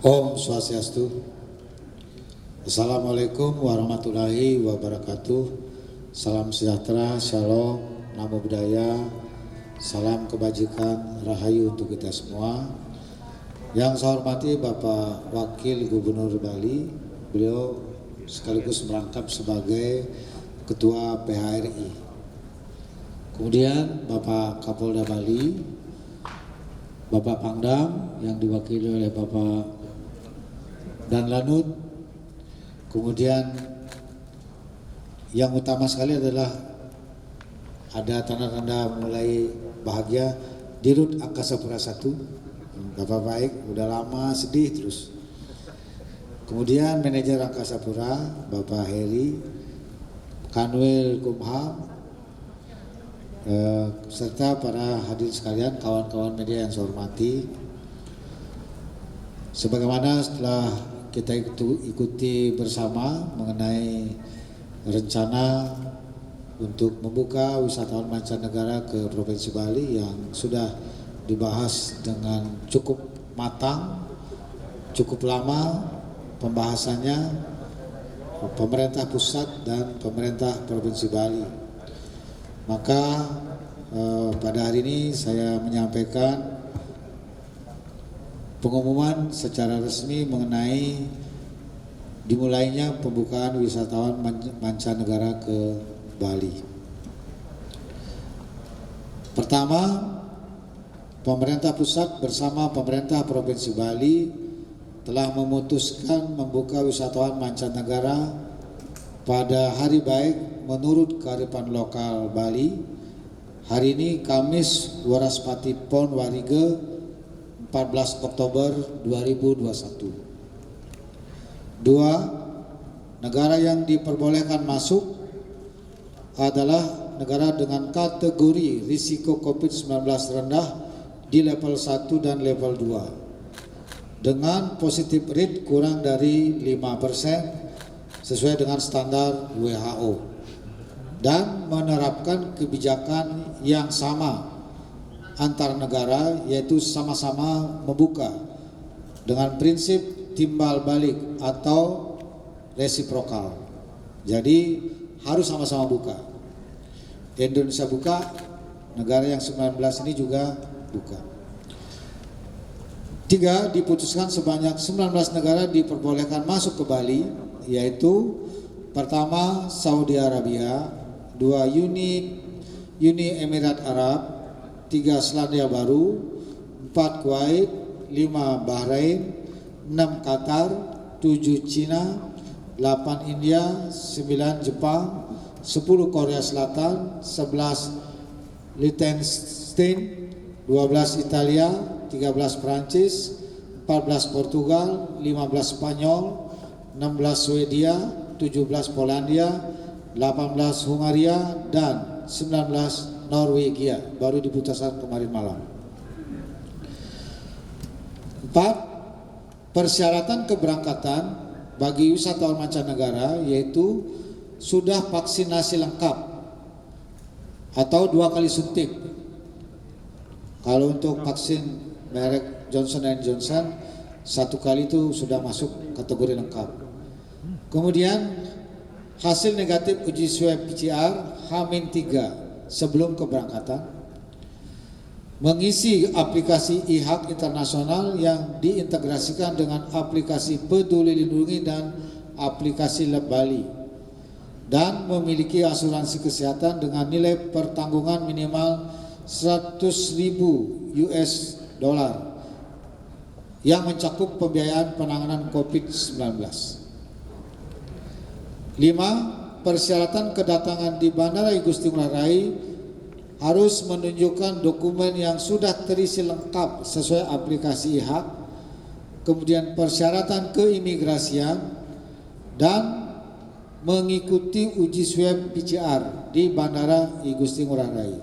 Om Swastiastu. Assalamualaikum warahmatullahi wabarakatuh. Salam sejahtera, shalom, namo buddhaya, salam kebajikan, rahayu untuk kita semua. Yang saya hormati Bapak Wakil Gubernur Bali, beliau sekaligus merangkap sebagai Ketua PHRI. Kemudian Bapak Kapolda Bali, Bapak Pangdam yang diwakili oleh Bapak dan Lanut. Kemudian yang utama sekali adalah ada tanda-tanda mulai bahagia Dirut Angkasa Pura I. Bapak baik, udah lama sedih terus. Kemudian manajer Angkasa Pura Bapak Heri, Kanwil Kumham, serta para hadirin sekalian, kawan-kawan media yang saya hormati. Sebagaimana setelah kita ikuti bersama mengenai rencana untuk membuka wisatawan mancanegara ke Provinsi Bali yang sudah dibahas dengan cukup matang, cukup lama pembahasannya pemerintah pusat dan pemerintah Provinsi Bali. Maka pada hari ini saya menyampaikan pengumuman secara resmi mengenai dimulainya pembukaan wisatawan mancanegara ke Bali. Pertama, pemerintah pusat bersama pemerintah Provinsi Bali telah memutuskan membuka wisatawan mancanegara pada hari baik menurut kearifan lokal Bali. Hari ini Kamis Waraspati Pon Warige 14 Oktober 2021. Dua, negara yang diperbolehkan masuk adalah negara dengan kategori risiko COVID-19 rendah di level 1 dan level 2 dengan positif rate kurang dari 5% sesuai dengan standar WHO dan menerapkan kebijakan yang sama antar negara, yaitu sama-sama membuka dengan prinsip timbal balik atau resiprokal. Jadi harus sama-sama buka. Indonesia buka, negara yang 19 ini juga buka. Tiga, diputuskan sebanyak 19 negara diperbolehkan masuk ke Bali, yaitu pertama Saudi Arabia, dua Uni Emirat Arab, 3 Selandia Baru, 4 Kuwait, 5 Bahrain, 6 Qatar, 7 Cina, 8 India, 9 Jepang, 10 Korea Selatan, 11 Liechtenstein, 12 Italia, 13 Prancis, 14 Portugal, 15 Spanyol, 16 Swedia, 17 Polandia, 18 Hungaria, dan 19 Norwegia, baru diputuskan kemarin malam. 4. Persyaratan keberangkatan bagi wisatawan mancanegara yaitu sudah vaksinasi lengkap atau 2 kali suntik. Kalau untuk vaksin merek Johnson & Johnson 1 kali itu sudah masuk kategori lengkap. Kemudian hasil negatif uji swab PCR H-3 sebelum keberangkatan, mengisi aplikasi e-haq internasional yang diintegrasikan dengan aplikasi Peduli Lindungi dan aplikasi Lab Bali, dan memiliki asuransi kesehatan dengan nilai pertanggungan minimal 100.000 US dollar yang mencakup pembiayaan penanganan COVID-19. 5. Persyaratan kedatangan di Bandara Igusti Ngurah Rai harus menunjukkan dokumen yang sudah terisi lengkap sesuai aplikasi e-haq, kemudian persyaratan keimigrasian, dan mengikuti uji swab PCR di Bandara Igusti Ngurah Rai.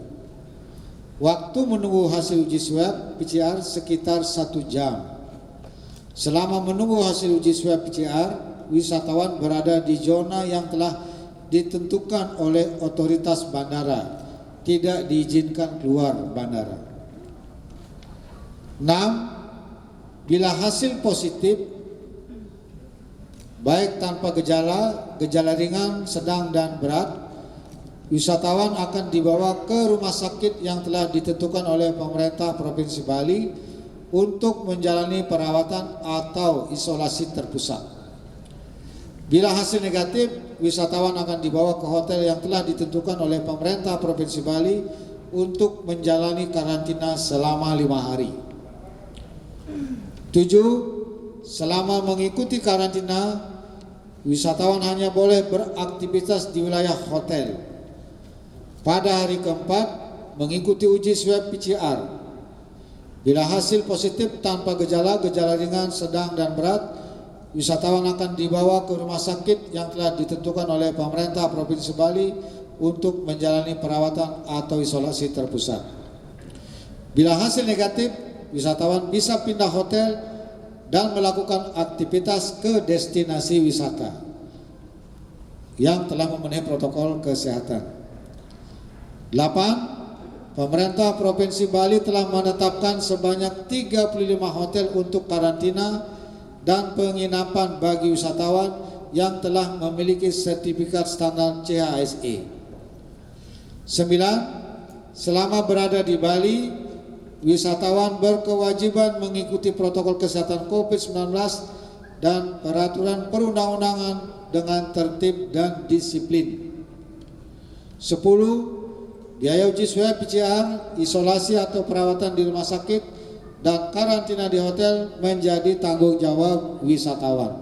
Waktu menunggu hasil uji swab PCR sekitar 1 jam. Selama menunggu hasil uji swab PCR, wisatawan berada di zona yang telah ditentukan oleh otoritas bandara, tidak diizinkan keluar bandara. 6. Bila hasil positif baik tanpa gejala, gejala ringan, sedang dan berat, wisatawan akan dibawa ke rumah sakit yang telah ditentukan oleh pemerintah Provinsi Bali untuk menjalani perawatan atau isolasi terpusat. Bila hasil negatif, wisatawan akan dibawa ke hotel yang telah ditentukan oleh pemerintah Provinsi Bali untuk menjalani karantina selama 5 hari. 7. Selama mengikuti karantina, wisatawan hanya boleh beraktivitas di wilayah hotel. Pada hari keempat, mengikuti uji swab PCR. Bila hasil positif tanpa gejala, gejala ringan, sedang dan berat, wisatawan akan dibawa ke rumah sakit yang telah ditentukan oleh pemerintah Provinsi Bali untuk menjalani perawatan atau isolasi terpusat. Bila hasil negatif, wisatawan bisa pindah hotel dan melakukan aktivitas ke destinasi wisata yang telah memenuhi protokol kesehatan. 8. Pemerintah Provinsi Bali telah menetapkan sebanyak 35 hotel untuk karantina dan penginapan bagi wisatawan yang telah memiliki sertifikat standar CHSE. 9. Selama berada di Bali, wisatawan berkewajiban mengikuti protokol kesehatan COVID-19 dan peraturan perundang-undangan dengan tertib dan disiplin. 10. Biaya uji swab PCR, isolasi atau perawatan di rumah sakit, dan karantina di hotel menjadi tanggung jawab wisatawan.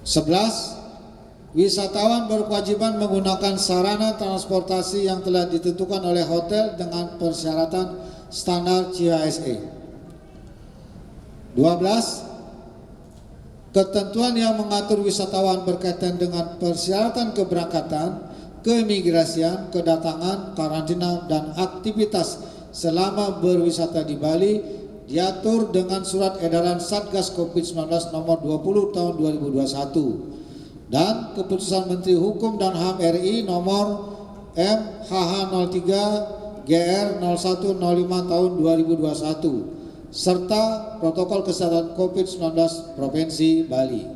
Sebelas, wisatawan berkewajiban menggunakan sarana transportasi yang telah ditentukan oleh hotel dengan persyaratan standar CHSE. 12. Ketentuan yang mengatur wisatawan berkaitan dengan persyaratan keberangkatan, keimigrasian, kedatangan, karantina, dan aktivitas selama berwisata di Bali diatur dengan surat edaran Satgas COVID-19 nomor 20 tahun 2021 dan keputusan Menteri Hukum dan HAM RI nomor MHH 03 GR 0105 tahun 2021 serta protokol kesehatan COVID-19 Provinsi Bali.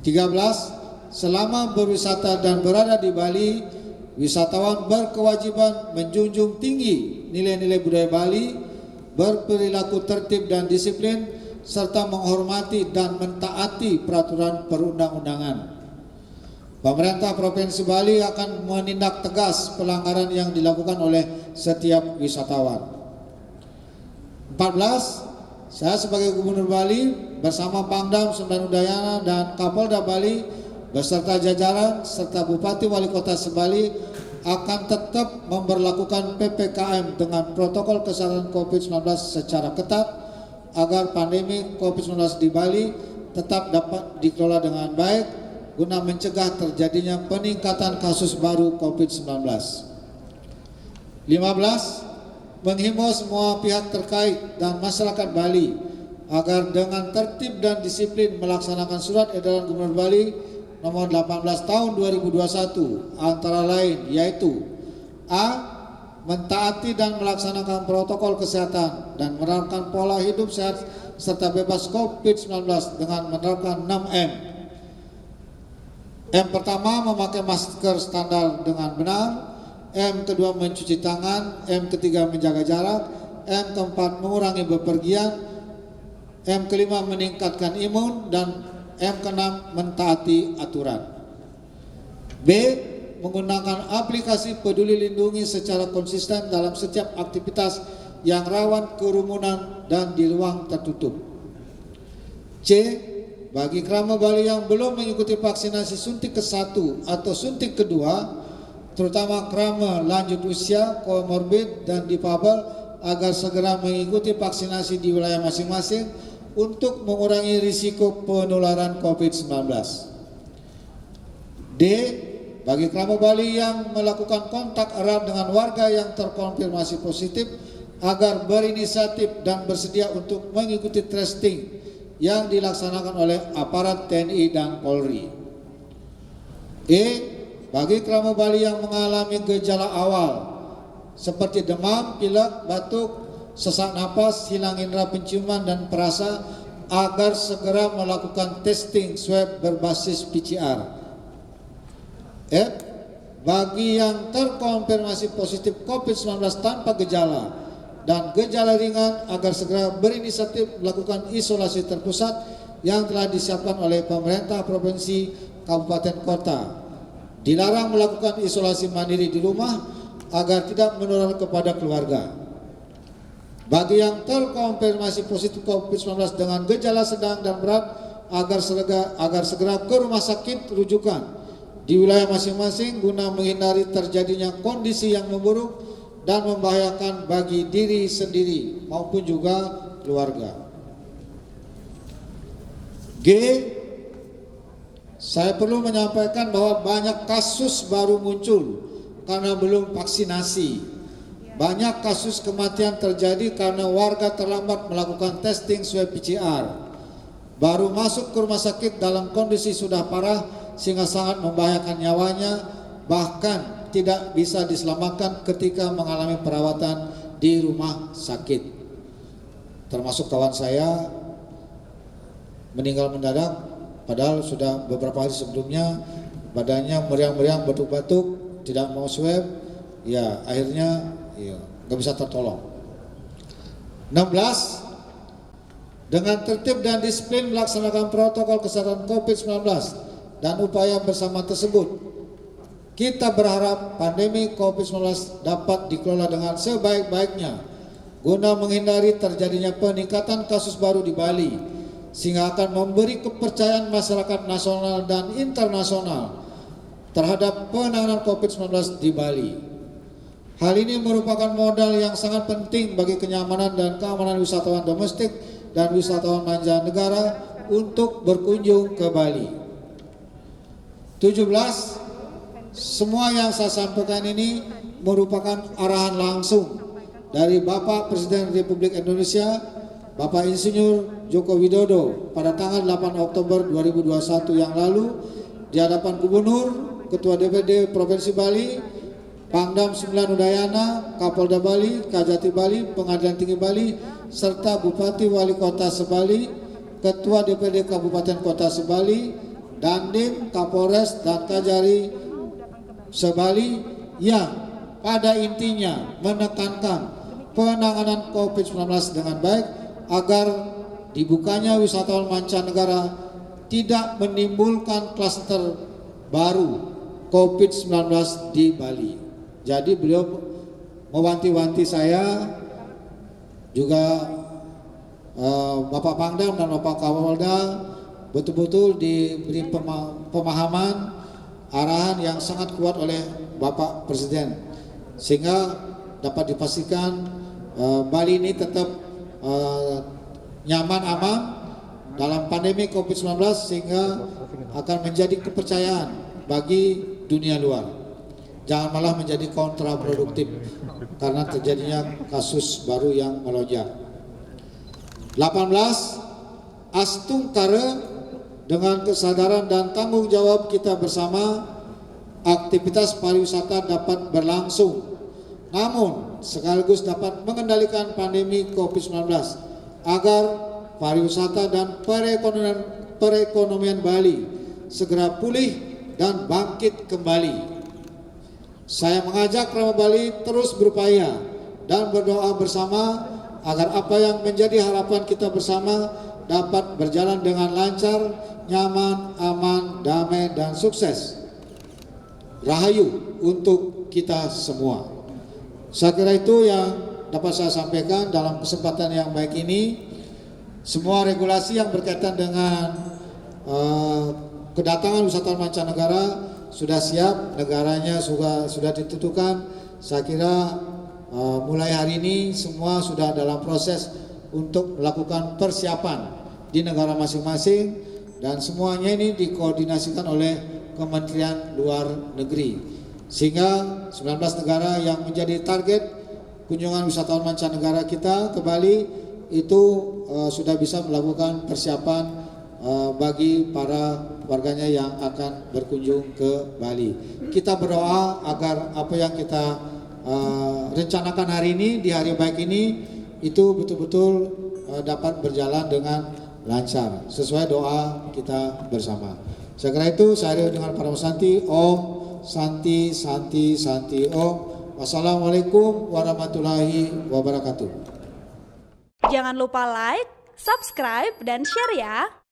13. Selama berwisata dan berada di Bali, wisatawan berkewajiban menjunjung tinggi nilai-nilai budaya Bali, berperilaku tertib dan disiplin, serta menghormati dan mentaati peraturan perundang-undangan. Pemerintah Provinsi Bali akan menindak tegas pelanggaran yang dilakukan oleh setiap wisatawan. 14. Saya sebagai Gubernur Bali bersama Pangdam Sembilan Udayana dan Kapolda Bali beserta jajaran serta Bupati Wali Kota Sebali akan tetap memberlakukan PPKM dengan protokol kesehatan COVID-19 secara ketat agar pandemi COVID-19 di Bali tetap dapat dikelola dengan baik guna mencegah terjadinya peningkatan kasus baru COVID-19. 15. Menghimbau semua pihak terkait dan masyarakat Bali agar dengan tertib dan disiplin melaksanakan surat edaran Gubernur Bali nomor 18 tahun 2021 antara lain yaitu A. Mentaati dan melaksanakan protokol kesehatan dan menerapkan pola hidup sehat serta bebas COVID-19 dengan menerapkan 6M. M pertama, memakai masker standar dengan benar. M kedua, mencuci tangan. M ketiga, menjaga jarak. M keempat, mengurangi bepergian. M kelima, meningkatkan imun. Dan M keenam, mentaati aturan. B. Menggunakan aplikasi Peduli Lindungi secara konsisten dalam setiap aktivitas yang rawan kerumunan dan di ruang tertutup. C. Bagi kerabat Bali yang belum mengikuti vaksinasi suntik ke-1 atau suntik kedua, terutama kerabat lanjut usia, komorbid, dan difabel agar segera mengikuti vaksinasi di wilayah masing-masing untuk mengurangi risiko penularan COVID-19. D. Bagi kerabat Bali yang melakukan kontak erat dengan warga yang terkonfirmasi positif agar berinisiatif dan bersedia untuk mengikuti testing yang dilaksanakan oleh aparat TNI dan Polri. E. bagi kerabat Bali yang mengalami gejala awal seperti demam, pilek, batuk, sesak napas, hilang indera penciuman dan perasa, agar segera melakukan testing swab berbasis PCR. F. Bagi yang terkonfirmasi positif COVID-19 tanpa gejala dan gejala ringan, agar segera berinisiatif melakukan isolasi terpusat yang telah disiapkan oleh pemerintah provinsi, kabupaten, kota. Dilarang melakukan isolasi mandiri di rumah agar tidak menular kepada keluarga. Bagi yang terkonfirmasi positif COVID-19 dengan gejala sedang dan berat, agar segera ke rumah sakit rujukan di wilayah masing-masing guna menghindari terjadinya kondisi yang memburuk dan membahayakan bagi diri sendiri maupun juga keluarga. G. Saya perlu menyampaikan bahwa banyak kasus baru muncul karena belum vaksinasi. Banyak kasus kematian terjadi karena warga terlambat melakukan testing swab PCR. Baru masuk ke rumah sakit dalam kondisi sudah parah sehingga sangat membahayakan nyawanya, bahkan tidak bisa diselamatkan ketika mengalami perawatan di rumah sakit. Termasuk kawan saya meninggal mendadak, padahal sudah beberapa hari sebelumnya badannya meriang-meriang, batuk-batuk, tidak mau swab, ya akhirnya nggak bisa tertolong. 16. Dengan tertib dan disiplin melaksanakan protokol kesehatan COVID-19 dan upaya bersama tersebut, kita berharap pandemi COVID-19 dapat dikelola dengan sebaik-baiknya guna menghindari terjadinya peningkatan kasus baru di Bali, sehingga akan memberi kepercayaan masyarakat nasional dan internasional terhadap penanganan COVID-19 di Bali. Hal ini merupakan modal yang sangat penting bagi kenyamanan dan keamanan wisatawan domestik dan wisatawan mancanegara untuk berkunjung ke Bali. 17. Semua yang saya sampaikan ini merupakan arahan langsung dari Bapak Presiden Republik Indonesia, Bapak Insinyur Joko Widodo pada tanggal 8 Oktober 2021 yang lalu di hadapan Gubernur, Ketua DPD Provinsi Bali, Pangdam 9 Udayana, Kapolda Bali, Kajati Bali, Pengadilan Tinggi Bali, serta Bupati Wali Kota Sebali, Ketua DPD Kabupaten Kota Sebali, Dandim, Kapolres, dan Kajari Sebali, yang pada intinya menekankan penanganan COVID-19 dengan baik agar dibukanya wisatawan mancanegara tidak menimbulkan klaster baru COVID-19 di Bali. Jadi beliau mewanti-wanti saya, juga Bapak Pangdam dan Bapak Kapolda betul-betul diberi pemahaman, arahan yang sangat kuat oleh Bapak Presiden, sehingga dapat dipastikan Bali ini tetap nyaman, aman dalam pandemi COVID-19, sehingga akan menjadi kepercayaan bagi dunia luar. Jangan malah menjadi kontraproduktif karena terjadinya kasus baru yang melonjak. 18. Astungkare dengan kesadaran dan tanggung jawab kita bersama, aktivitas pariwisata dapat berlangsung, namun sekaligus dapat mengendalikan pandemi COVID-19 agar pariwisata dan perekonomian Bali segera pulih dan bangkit kembali. Saya mengajak kerabat Bali terus berupaya dan berdoa bersama agar apa yang menjadi harapan kita bersama dapat berjalan dengan lancar, nyaman, aman, damai, dan sukses. Rahayu untuk kita semua. Saya kira itu yang dapat saya sampaikan dalam kesempatan yang baik ini. Semua regulasi yang berkaitan dengan kedatangan wisatawan mancanegara sudah siap, negaranya sudah ditentukan. Saya kira mulai hari ini semua sudah dalam proses untuk melakukan persiapan di negara masing-masing, dan semuanya ini dikoordinasikan oleh Kementerian Luar Negeri, sehingga 19 negara yang menjadi target kunjungan wisatawan mancanegara kita ke Bali itu sudah bisa melakukan persiapan bagi para warganya yang akan berkunjung ke Bali. Kita berdoa agar apa yang kita rencanakan hari ini, di hari baik ini, itu betul-betul dapat berjalan dengan lancar sesuai doa kita bersama. Saya kira itu, saya dengan para santi. Om Santi Santi Santi Om. Wassalamualaikum warahmatullahi wabarakatuh. Jangan lupa like, subscribe, dan share ya.